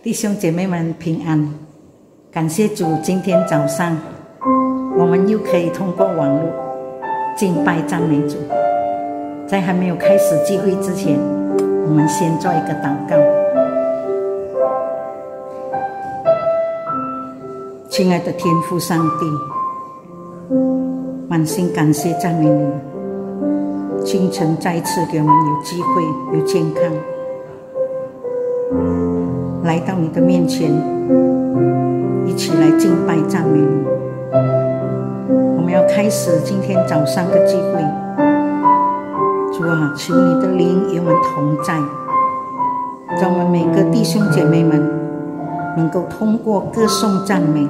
弟兄姐妹们平安，感谢主，今天早上我们又可以通过网络敬拜赞美主。在还没有开始聚会之前，我们先做一个祷告。亲爱的天父上帝，满心感谢赞美你，清晨再次给我们有机会有健康来到你的面前，一起来敬拜赞美你。我们要开始今天早上的聚会，主啊，求你的灵与我们同在，让我们每个弟兄姐妹们能够通过歌颂赞美、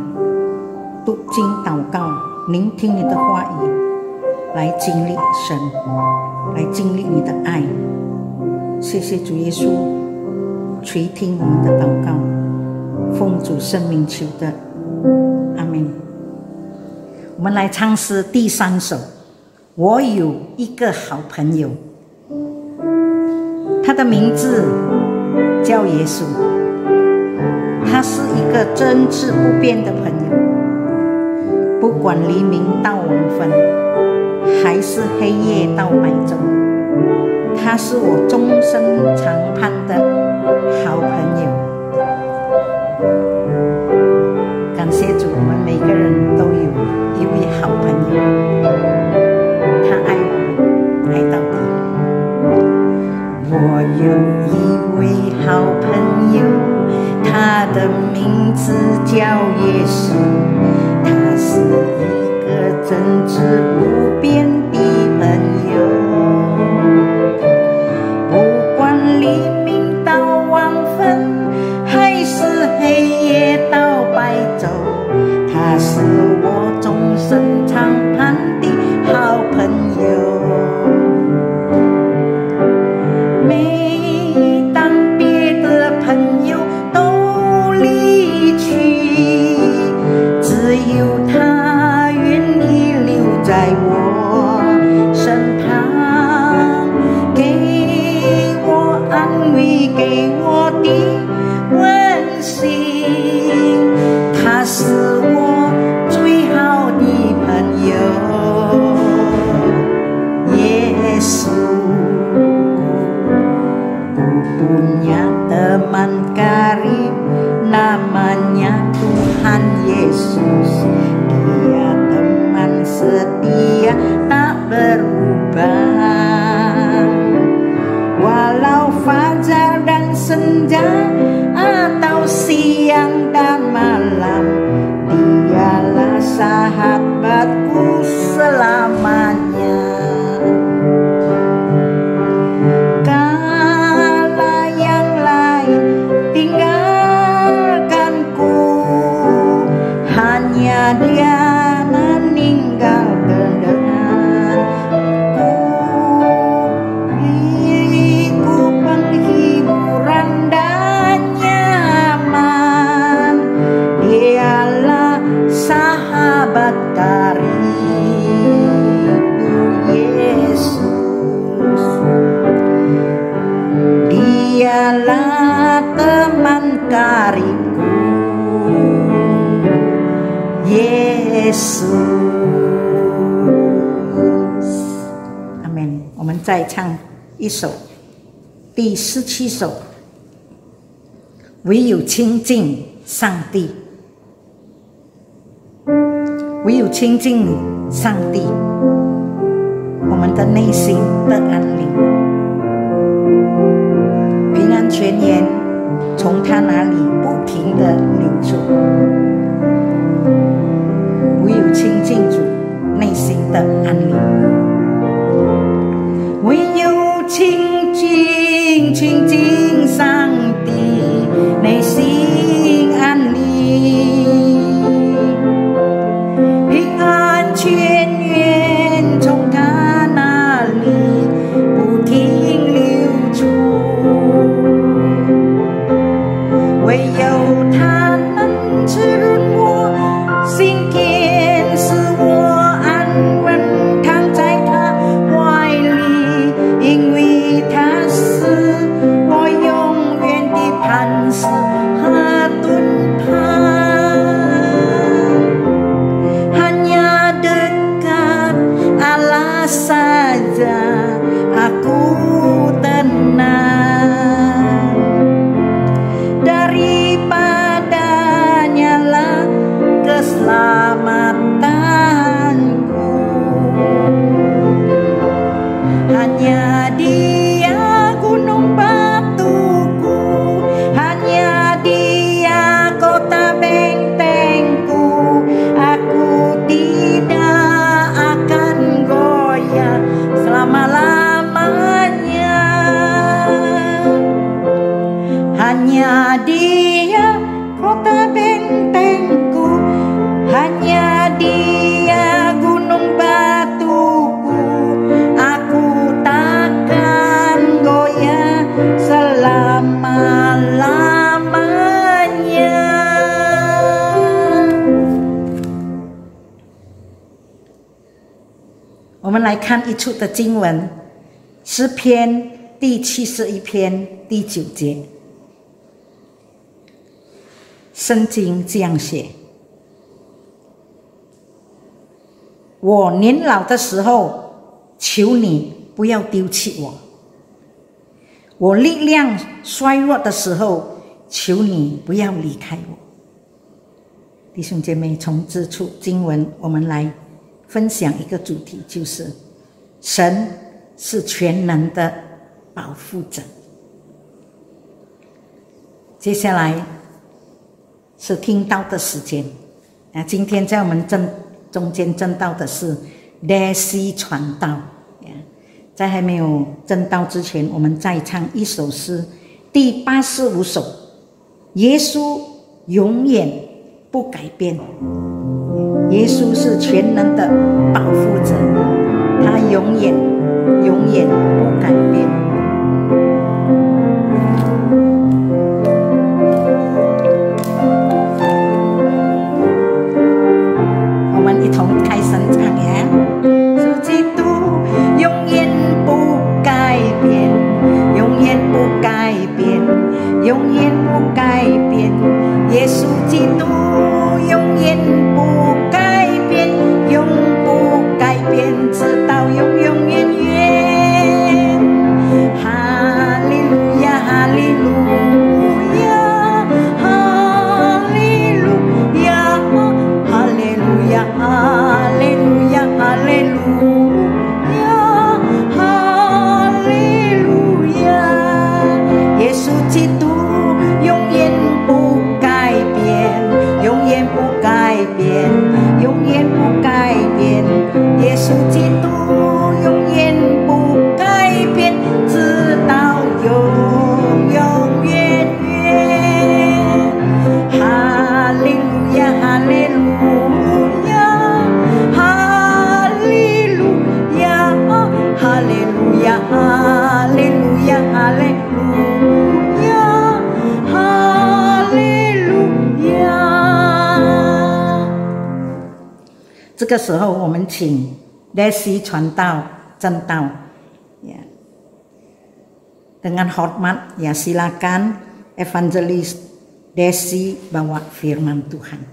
读经祷告、聆听你的话语，来经历神，来经历你的爱。谢谢主耶稣，垂听我们的祷告，奉主圣名求的，阿们。我们来唱诗第3首，我有一个好朋友，他的名字叫耶稣，他是一个真挚不变的朋友，不管黎明到黄昏，还是黑夜到白昼，他是我终身常盼的好朋友。感谢主，我们每个人都有一位好朋友，他爱我们，爱到底。我有一位好朋友，他的名字叫耶稣，他是一个真挚不变的朋友，不管黎明到黄昏，还是黑夜到白昼，他是我终身常盼的好朋友。每当别的朋友都离去，只有他愿意留在我身旁，给我安慰，给我的温馨。他是我最好的朋友，耶稣。Punya teman karib, namanya Tuhan Yesus. Dia teman setia, tak berubah. Walau fajar dan senja, atau siang dan malam, dialah sahabatku selamanya. Kala yang lain tinggalkanku, hanya dia meninggalkan denganku. Diriku penghiburan dan nyaman, dialah sahabat karibku Yesus. Dialah teman karibku Yesus。阿们。我们再唱一首第17首，唯有亲近上帝，唯有亲近上帝，我们的内心得安宁，平安泉源从他那里不停地流出。唯有亲近主，内心的安宁。唯有亲近上帝，内心安宁，平安泉源从他那里不停流出。唯有他能滋润我心田，使我安稳躺在他怀里，因为他是我永远的磐石和 hanya Dia kota bentengku, hanya Dia gunung batuku. Aku takkan goyah selama-lamanya.我们来看一处的经文，诗篇第71篇第9节。圣经这样写：我年老的时候，求你不要丢弃我；我力量衰弱的时候，求你不要离开我。弟兄姐妹，从这处经文，我们来分享一个主题，就是神是全能的保护者。接下来是听道的时间。今天在我们中间证道的是 Daisy 传道。在还没有证道之前，我们再唱一首诗，第85首。耶稣永远不改变，耶稣是全能的保护者，他永远不改变。我们一同开声唱呀！主基督永远不改变，永远不改变，永远不改变。耶稣基督永远不改变，永不改变，直到永永远远。哈利路亚，哈利路亚，哈利路亚，哈利路亚，哈利路亚，哈利路亚，哈利路亚。耶稣基督永远不改变，永远不改变，永远不改变。耶稣基督永远不改变，直到永永远远。哈利路亚，哈利路亚，哈利路亚，哈利路亚，哈利路亚，哈利路亚，哈利路亚。这个时候，我们请 Daisy 传道证道，ya. Dengan hormat, ya silakan Evangelis Daisy bawa firman Tuhan.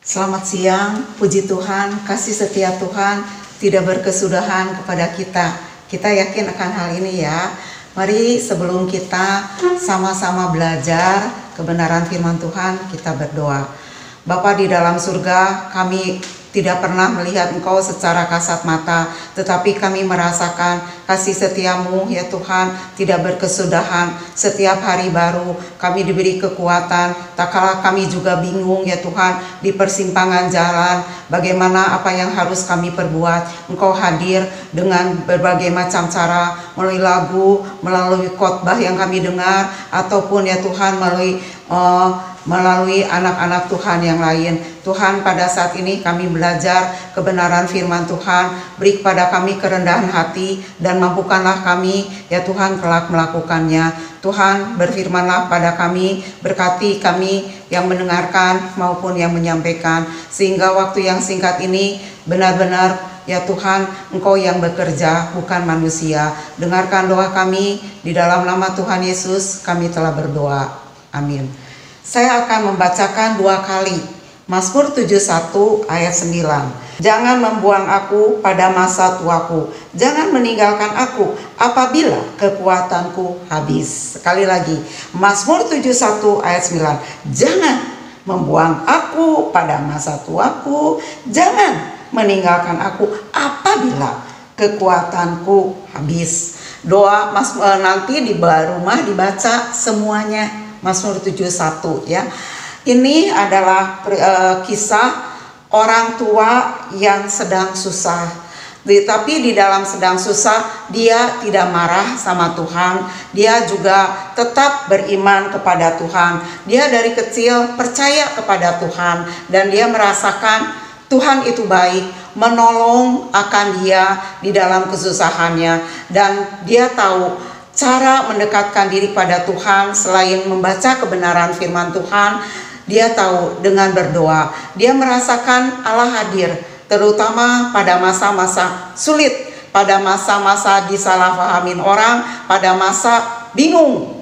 Selamat siang, puji Tuhan, kasih setia Tuhan tidak berkesudahan kepada kita. Kita yakin akan hal ini ya. Mari sebelum kita sama-sama belajar kebenaran firman Tuhan, kita berdoa. Bapa di dalam surga, kami tidak pernah melihat Engkau secara kasat mata, tetapi kami merasakan kasih setiamu ya Tuhan tidak berkesudahan. Setiap hari baru kami diberi kekuatan, tak kalah kami juga bingung ya Tuhan di persimpangan jalan, bagaimana apa yang harus kami perbuat. Engkau hadir dengan berbagai macam cara, melalui lagu, melalui khotbah yang kami dengar, ataupun ya Tuhan melalui anak-anak Tuhan yang lain. Tuhan, pada saat ini kami belajar kebenaran firman Tuhan. Beri kepada kami kerendahan hati dan mampukanlah kami ya Tuhan kelak melakukannya. Tuhan, berfirmanlah pada kami, berkati kami yang mendengarkan maupun yang menyampaikan, sehingga waktu yang singkat ini benar-benar ya Tuhan, Engkau yang bekerja, bukan manusia. Dengarkan doa kami, di dalam nama Tuhan Yesus kami telah berdoa. Amin. Saya akan membacakan 2 kali Mazmur 71 ayat 9. Jangan membuang aku pada masa tuaku, jangan meninggalkan aku apabila kekuatanku habis. Sekali lagi, Mazmur 71 ayat 9. Jangan membuang aku pada masa tuaku, jangan meninggalkan aku apabila kekuatanku habis. Doa nanti di rumah dibaca semuanya Mazmur 71 ya. Ini adalah kisah orang tua yang sedang susah. Tapi di dalam sedang susah, dia tidak marah sama Tuhan. Dia juga tetap beriman kepada Tuhan. Dia dari kecil percaya kepada Tuhan, dan dia merasakan Tuhan itu baik, menolong akan dia di dalam kesusahannya. Dan dia tahu cara mendekatkan diri pada Tuhan selain membaca kebenaran firman Tuhan. Dia tahu dengan berdoa. Dia merasakan Allah hadir, terutama pada masa-masa sulit, pada masa-masa disalahpahamin orang, pada masa bingung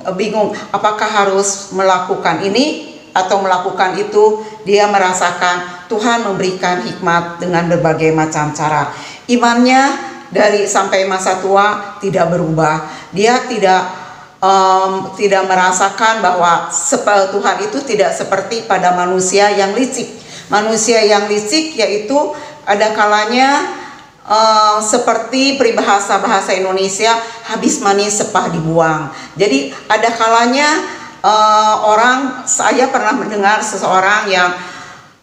apakah harus melakukan ini atau melakukan itu. Dia merasakan Tuhan memberikan hikmat dengan berbagai macam cara. Imannya dari sampai masa tua tidak berubah. Dia tidak merasakan bahwa Tuhan itu tidak seperti pada manusia yang licik. Manusia yang licik yaitu ada kalanya seperti peribahasa bahasa Indonesia, habis manis sepah dibuang. Jadi ada kalanya saya pernah mendengar seseorang yang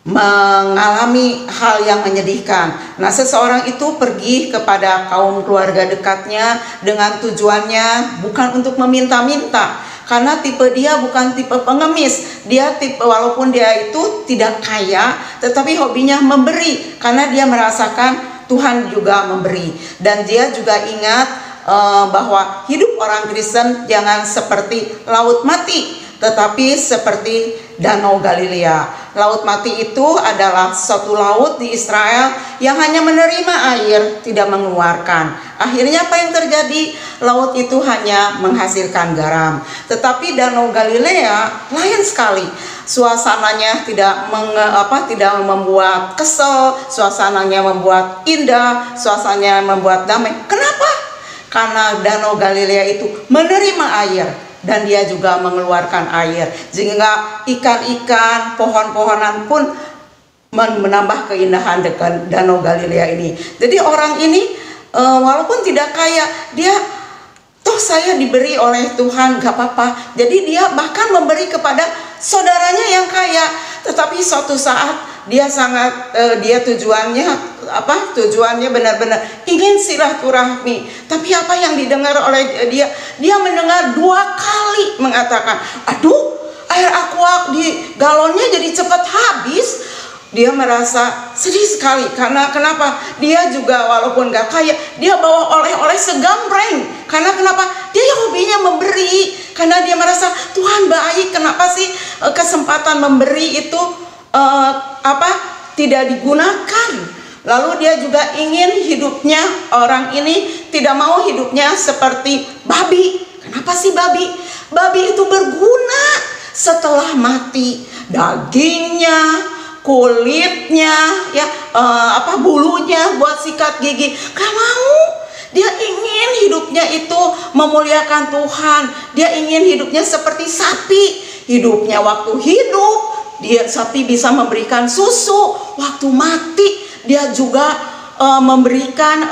mengalami hal yang menyedihkan. Nah, seseorang itu pergi kepada kaum keluarga dekatnya dengan tujuannya bukan untuk meminta-minta, karena tipe dia bukan tipe pengemis. Dia tipe, walaupun dia itu tidak kaya, tetapi hobinya memberi, karena dia merasakan Tuhan juga memberi. Dan dia juga ingat bahwa hidup orang Kristen jangan seperti laut mati, tetapi seperti Danau Galilea. Laut mati itu adalah suatu laut di Israel yang hanya menerima air, tidak mengeluarkan. Akhirnya apa yang terjadi? Laut itu hanya menghasilkan garam. Tetapi Danau Galilea lain sekali. Suasananya tidak membuat kesel, suasananya membuat indah, suasananya membuat damai. Kenapa? Karena Danau Galilea itu menerima air, dan dia juga mengeluarkan air, sehingga ikan-ikan, pohon-pohonan pun menambah keindahan dekat Danau Galilea ini. Jadi orang ini walaupun tidak kaya, dia toh saya diberi oleh Tuhan, gak apa-apa. Jadi dia bahkan memberi kepada saudaranya yang kaya. Tetapi suatu saat dia tujuannya benar-benar ingin silaturahmi. Tapi apa yang didengar oleh dia? Dia mendengar 2 kali mengatakan, aduh, air aqua di galonnya jadi cepat habis. Dia merasa sedih sekali, karena kenapa? Dia juga walaupun gak kaya, dia bawa oleh-oleh segambreng. Karena kenapa? Dia hobinya memberi, karena dia merasa Tuhan baik. Kenapa sih kesempatan memberi itu tidak digunakan? Lalu dia juga ingin hidupnya, orang ini tidak mau hidupnya seperti babi. Kenapa sih babi? Babi itu berguna setelah mati. Dagingnya, kulitnya, bulunya buat sikat gigi. Gak mau. Dia ingin hidupnya itu memuliakan Tuhan. Dia ingin hidupnya seperti sapi. Hidupnya waktu hidup, sapi bisa memberikan susu. Waktu mati, dia juga memberikan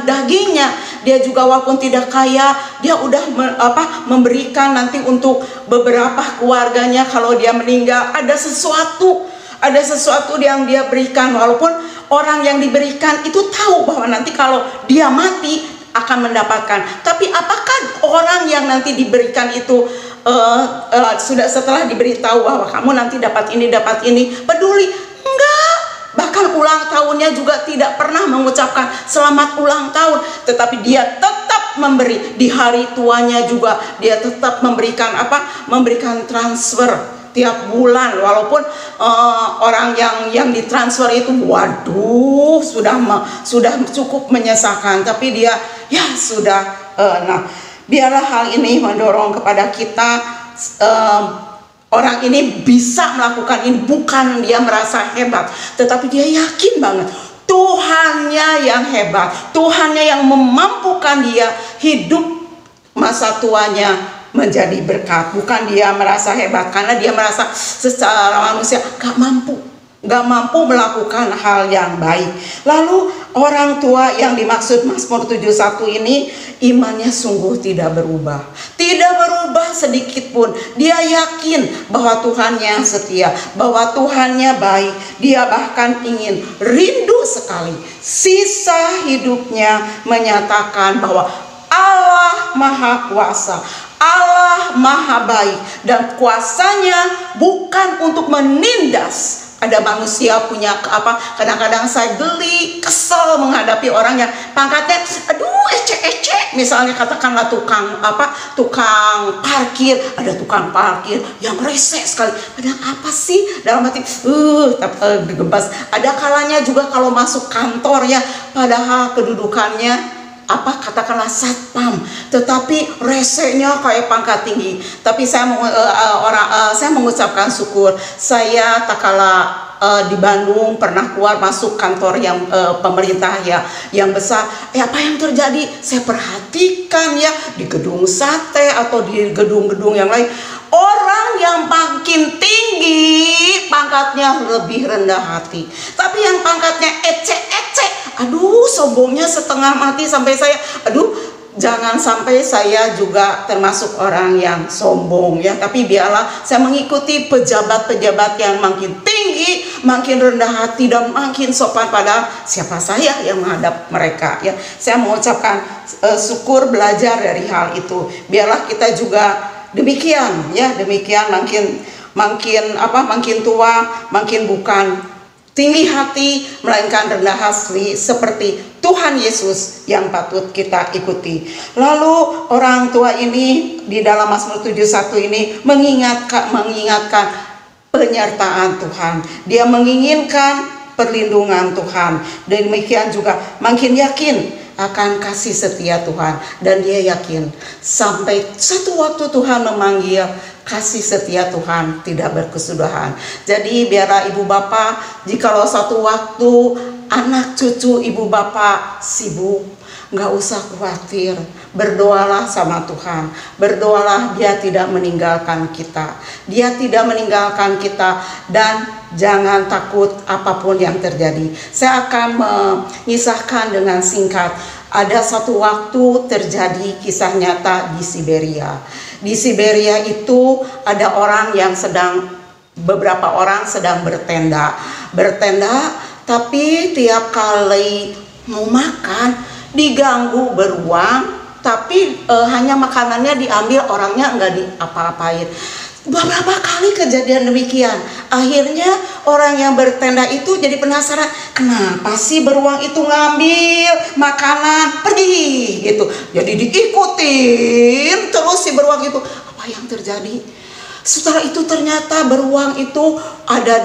dagingnya. Dia juga walaupun tidak kaya, dia udah memberikan nanti untuk beberapa keluarganya. Kalau dia meninggal, ada sesuatu yang dia berikan, walaupun orang yang diberikan itu tahu bahwa nanti kalau dia mati akan mendapatkan. Tapi apakah orang yang nanti diberikan itu sudah setelah diberitahu bahwa kamu nanti dapat ini peduli? Enggak. Bahkan ulang tahunnya juga tidak pernah mengucapkan selamat ulang tahun, tetapi dia tetap memberi. Di hari tuanya juga dia tetap memberikan transfer tiap bulan, walaupun orang yang ditransfer itu waduh sudah cukup menyesakan, tapi dia ya sudah. Biarlah hal ini mendorong kepada kita. Orang ini bisa melakukan ini bukan dia merasa hebat, tetapi dia yakin banget Tuhannya yang hebat, Tuhannya yang memampukan dia hidup masa tuanya menjadi berkat. Bukan dia merasa hebat, karena dia merasa secara manusia gak mampu melakukan hal yang baik. Lalu orang tua yang dimaksud Mazmur 71 ini imannya sungguh tidak berubah sedikit pun. Dia yakin bahwa Tuhannya setia, bahwa Tuhannya baik. Dia bahkan ingin, rindu sekali sisa hidupnya menyatakan bahwa Allah Maha Kuasa, Allah Maha Baik, dan kuasanya bukan untuk menindas. Ada manusia punya kadang-kadang saya geli, kesel menghadapi orang yang pangkatnya ecek-ecek, misalnya katakanlah tukang parkir, ada tukang parkir yang rese sekali. Padahal apa sih dalam hati digebas. Ada kalanya juga kalau masuk kantor ya, padahal kedudukannya katakanlah satpam, tetapi resenya kayak pangkat tinggi. Tapi saya mengucapkan syukur. Saya tak kala di Bandung pernah keluar masuk kantor yang pemerintah ya, yang besar. Apa yang terjadi? Saya perhatikan ya, di gedung sate atau di gedung-gedung yang lain, orang yang makin tinggi pangkatnya lebih rendah hati. Tapi yang pangkatnya ecek-ecek, sombongnya setengah mati sampai saya, jangan sampai saya juga termasuk orang yang sombong ya. Tapi biarlah saya mengikuti pejabat-pejabat yang makin tinggi, makin rendah hati, dan makin sopan pada siapa saya yang menghadap mereka ya. Saya mengucapkan syukur belajar dari hal itu. Biarlah kita juga demikian ya, demikian makin tua, makin bukan tinggi hati, melainkan rendah hati seperti Tuhan Yesus yang patut kita ikuti. Lalu orang tua ini di dalam Mazmur 71 ini mengingatkan penyertaan Tuhan. Dia menginginkan perlindungan Tuhan. Dan demikian juga makin yakin akan kasih setia Tuhan. Dan dia yakin sampai satu waktu Tuhan memanggil, kasih setia Tuhan tidak berkesudahan. Jadi biarlah ibu bapak, jikalau satu waktu anak cucu ibu bapak sibuk, nggak usah khawatir, berdoalah sama Tuhan. Berdoalah, dia tidak meninggalkan kita. Dia tidak meninggalkan kita, dan jangan takut apapun yang terjadi. Saya akan mengisahkan dengan singkat. Ada satu waktu terjadi kisah nyata di Siberia. Di Siberia itu ada beberapa orang sedang bertenda, tapi tiap kali mau makan diganggu beruang, tapi hanya makanannya diambil, orangnya nggak diapa-apain. Beberapa kali kejadian demikian. Akhirnya orang yang bertenda itu jadi penasaran, kenapa sih beruang itu ngambil makanan, pergi gitu. Jadi diikutin terus si beruang itu. Apa yang terjadi? Setelah itu ternyata beruang itu ada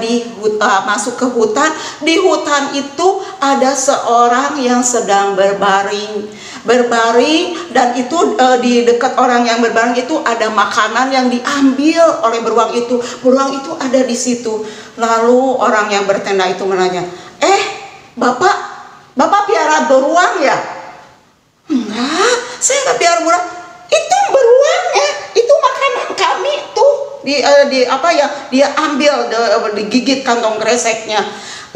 masuk ke hutan. Di hutan itu ada seorang yang sedang berbaring, dan itu di dekat orang yang berbaring itu ada makanan yang diambil oleh beruang itu. Beruang itu ada di situ. Lalu orang yang bertenda itu menanya, bapak piara beruang ya? Enggak, saya nggak piara beruang. Itu beruang ya, itu makanan kami tuh. Dia ambil, digigit kantong kreseknya.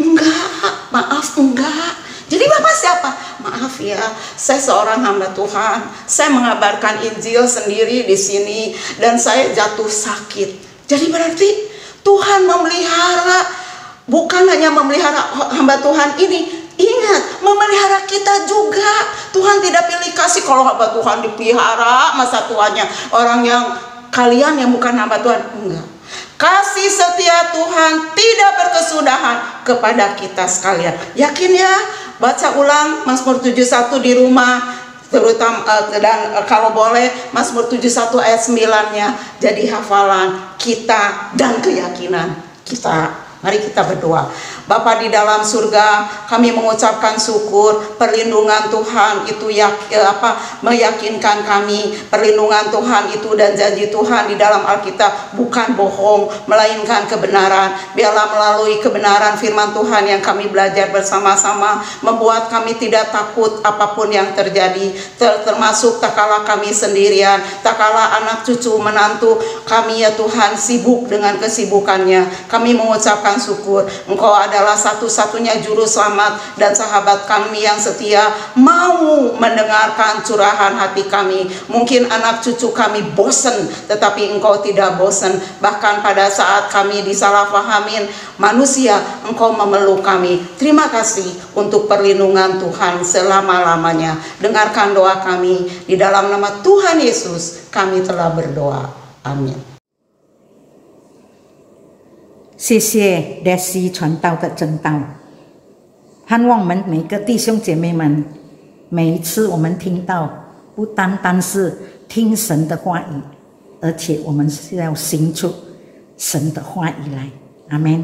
Enggak, maaf, enggak. Jadi bapak siapa? Maaf ya, saya seorang hamba Tuhan. Saya mengabarkan Injil sendiri di sini, dan saya jatuh sakit. Jadi berarti Tuhan memelihara, bukan hanya memelihara hamba Tuhan ini, ingat, memelihara kita juga. Tuhan tidak pilih kasih. Kalau hamba Tuhan dipelihara masa tuanya orang yang kalian yang bukan hamba Tuhan, enggak. Kasih setia Tuhan tidak berkesudahan kepada kita sekalian. Yakin ya? Baca ulang Mazmur 71 di rumah, terutama dan kalau boleh Mazmur 71 ayat 9-nya jadi hafalan kita dan keyakinan kita. Mari kita berdoa. Bapa di dalam surga, kami mengucapkan syukur perlindungan Tuhan itu meyakinkan kami. Perlindungan Tuhan itu dan janji Tuhan di dalam Alkitab bukan bohong, melainkan kebenaran. Biarlah melalui kebenaran firman Tuhan yang kami belajar bersama-sama membuat kami tidak takut apapun yang terjadi, termasuk tak kala kami sendirian, tak kala anak cucu menantu kami ya Tuhan sibuk dengan kesibukannya. Kami mengucapkan syukur Engkau ada adalah satu-satunya juru selamat dan sahabat kami yang setia, mau mendengarkan curahan hati kami. Mungkin anak cucu kami bosan, tetapi Engkau tidak bosan. Bahkan pada saat kami disalahpahamin manusia, Engkau memeluk kami. Terima kasih untuk perlindungan Tuhan selama-lamanya. Dengarkan doa kami, di dalam nama Tuhan Yesus kami telah berdoa. Amin. 谢谢 Daisy 传道的真道，盼望我们每个弟兄姐妹们，每一次我们听到，不单单是听神的话语，而且我们是要行出神的话语来。阿们。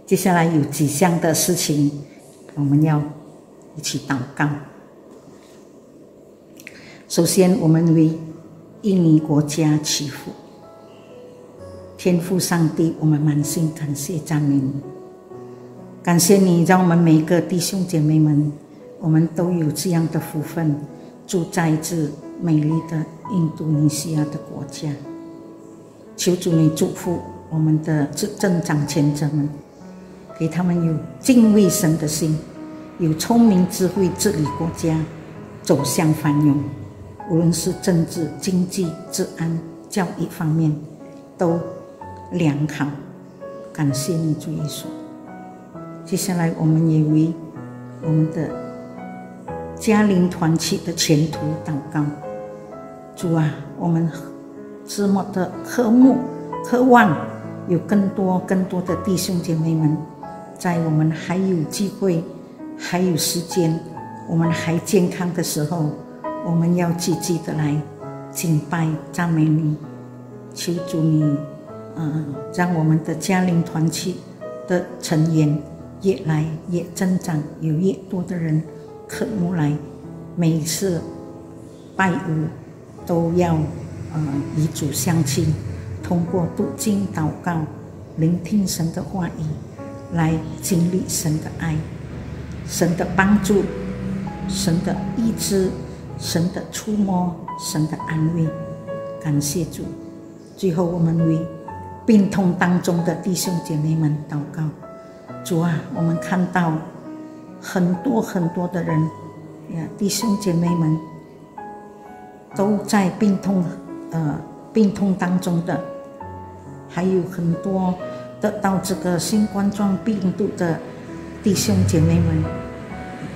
接下来有几项的事情，我们要一起祷告。首先，我们为印尼国家祈福。天父上帝，我们满心感谢赞美你，感谢你让我们每个弟兄姐妹们，我们都有这样的福分，住在这美丽的印度尼西亚的国家。求主你祝福我们的执政掌权者们，给他们有敬畏神的心，有聪明智慧治理国家，走向繁荣。无论是政治、经济、治安、教育方面，都良好。感谢你，主耶稣。接下来，我们也为我们的家庭团契的前途祷告。主啊，我们这么的渴望有更多的弟兄姐妹们，在我们还有机会、还有时间、我们还健康的时候，我们要积极的来敬拜赞美你。求主你让我们的家庭团契的成员越来越增长，有越多的人渴慕来，每一次拜五都要与主相亲，通过读经祷告，聆听神的话语，来经历神的爱、神的帮助、神的医治、神的触摸、神的安慰。感谢主。最后，我们为病痛当中的弟兄姐妹们祷告。主啊，我们看到很多的人弟兄姐妹们都在病痛当中的，还有很多得到这个新冠状病毒的弟兄姐妹们，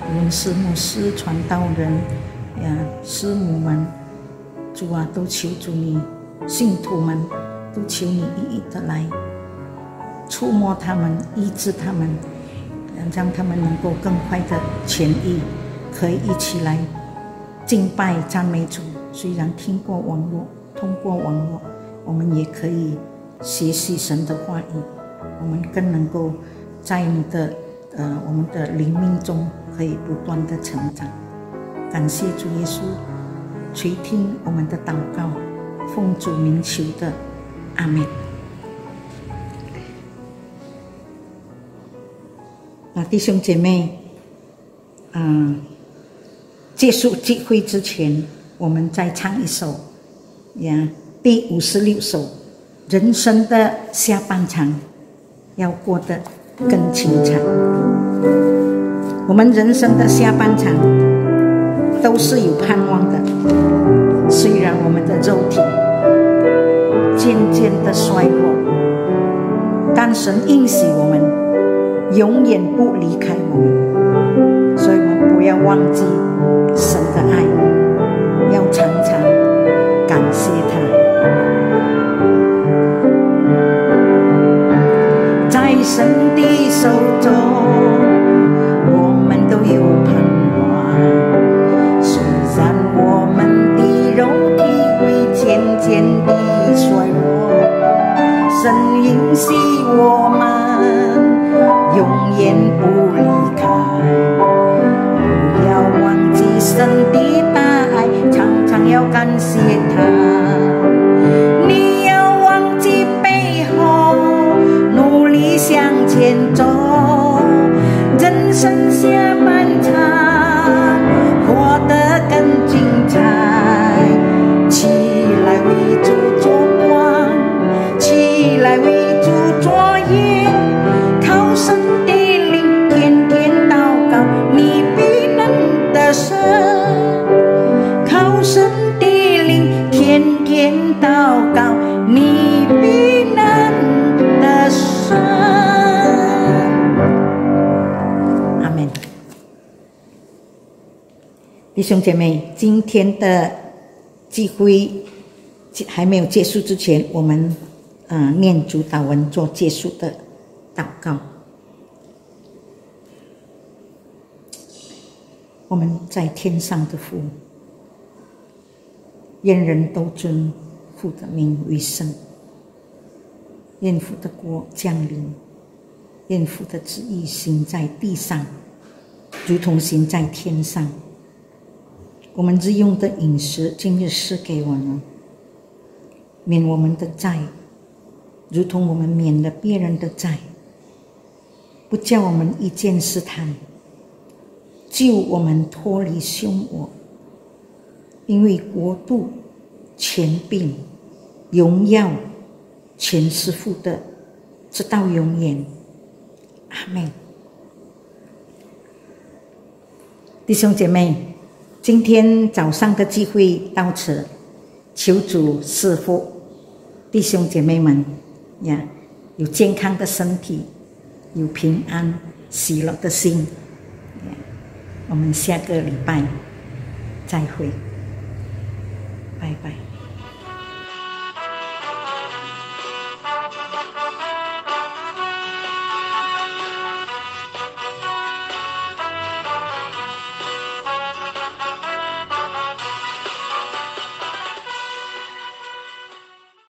无论是牧师、传道人师母们，主啊，都求主你，信徒们都求你一一的来触摸他们，医治他们，让他们能够更快的痊愈，可以一起来敬拜赞美主。虽然通过网络，我们也可以学习神的话语，我们更能够在你的我们的灵命中可以不断的成长。感谢主耶稣，垂听我们的祷告，奉主名求的，阿们。弟兄姐妹，结束聚会之前，我们再唱一首第56首，人生的下半场要过得更精彩。我们人生的下半场都是有盼望的，虽然我们的肉体渐渐的衰弱，但神应许我们永远不离开我们，所以我们不要忘记神的爱，要常常感谢他。在神的手中，我们都有盼望，虽然我们的肉体会渐渐的衰弱，神应许我们永远不离开。不要忘记神的大爱，常常要感谢他。你要忘记背后，努力向前走。人生下半场活得更精彩，起来为主做光，起来为主做盐，靠神弟兄姐妹，今天的聚会还没有结束之前，我们念主祷文做结束的祷告。我们在天上的父，愿人都尊父的名为圣，愿父的国降临，愿父的旨意行在地上，如同行在天上。我们日用的饮食今日赐给我们，免我们的债，如同我们免了别人的债，不叫我们遇见试探，救我们脱离凶恶。因为国度、权柄、荣耀全是父的，直到永远。阿们。弟兄姐妹，今天早上的聚会到此，求主赐福弟兄姐妹们呀，有健康的身体，有平安喜乐的心。我们下个礼拜再会，拜拜。